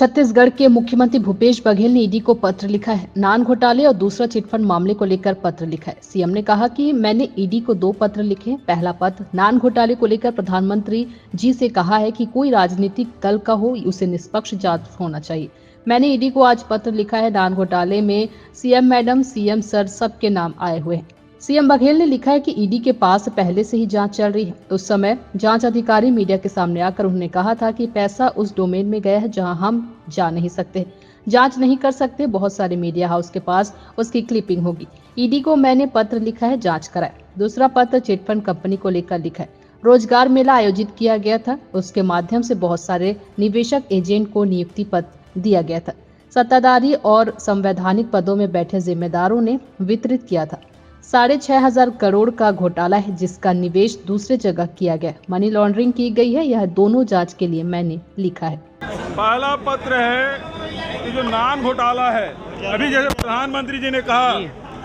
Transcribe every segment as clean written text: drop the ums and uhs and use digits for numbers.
छत्तीसगढ़ के मुख्यमंत्री भूपेश बघेल ने ईडी को पत्र लिखा है। नान घोटाले और दूसरा चिटफंड मामले को लेकर पत्र लिखा है। सीएम ने कहा कि मैंने ईडी को 2 पत्र लिखे। पहला पत्र नान घोटाले को लेकर प्रधानमंत्री जी से कहा है कि कोई राजनीतिक दल का हो, उसे निष्पक्ष जांच होना चाहिए। मैंने ईडी को आज पत्र लिखा है। नान घोटाले में सीएम मैडम, सीएम सर सबके नाम आए हुए हैं। सीएम बघेल ने लिखा है कि ईडी के पास पहले से ही जांच चल रही है। उस समय जांच अधिकारी मीडिया के सामने आकर उन्होंने कहा था कि पैसा उस डोमेन में गया है जहां हम जा नहीं सकते, जांच नहीं कर सकते। बहुत सारे मीडिया हाउस के पास उसकी क्लिपिंग होगी। ईडी को मैंने पत्र लिखा है, जांच कराए। दूसरा पत्र चिटफंड कंपनी को लेकर लिखा है। रोजगार मेला आयोजित किया गया था, उसके माध्यम से बहुत सारे निवेशक एजेंट को नियुक्ति पत्र दिया गया था। सत्ताधारी और संवैधानिक पदों में बैठे जिम्मेदारों ने वितरित किया था। 6,500 करोड़ का घोटाला है जिसका निवेश दूसरे जगह किया गया। मनी लॉन्ड्रिंग की गई है। यह दोनों जांच के लिए मैंने लिखा है। पहला पत्र है कि जो नान घोटाला है, अभी जैसे प्रधानमंत्री जी ने कहा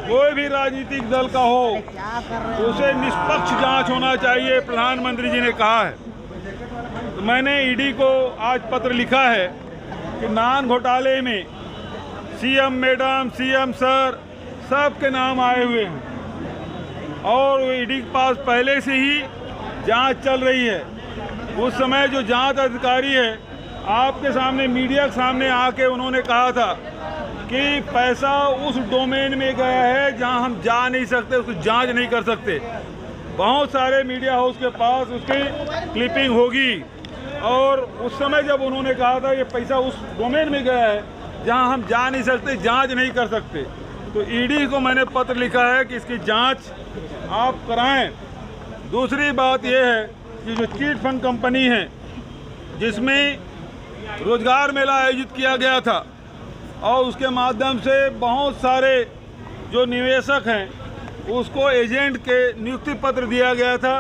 कोई भी राजनीतिक दल का हो उसे निष्पक्ष जांच होना चाहिए, प्रधानमंत्री जी ने कहा है। तो मैंने ईडी को आज पत्र लिखा है कि नान घोटाले में सीएम मैडम, सीएम सर सबके नाम आए हुए हैं और ईडी के पास पहले से ही जांच चल रही है। उस समय जो जांच अधिकारी है आपके सामने, मीडिया के सामने आके उन्होंने कहा था कि पैसा उस डोमेन में गया है जहां हम जा नहीं सकते, उसकी जांच नहीं कर सकते। बहुत सारे मीडिया हाउस के पास उसकी क्लिपिंग होगी और उस समय जब उन्होंने कहा था ये पैसा उस डोमेन में गया है जहां हम जा नहीं सकते, जांच नहीं कर सकते, तो ईडी को मैंने पत्र लिखा है कि इसकी जांच आप कराएं। दूसरी बात यह है कि जो चिट फंड कंपनी है जिसमें रोजगार मेला आयोजित किया गया था और उसके माध्यम से बहुत सारे जो निवेशक हैं उसको एजेंट के नियुक्ति पत्र दिया गया था,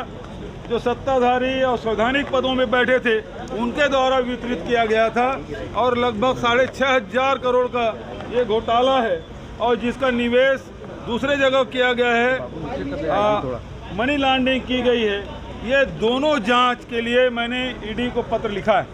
जो सत्ताधारी और संवैधानिक पदों में बैठे थे उनके द्वारा वितरित किया गया था और लगभग 6,500 करोड़ का ये घोटाला है और जिसका निवेश दूसरे जगह किया गया है, मनी लॉन्ड्रिंग की गई है। ये दोनों जांच के लिए मैंने ईडी को पत्र लिखा है।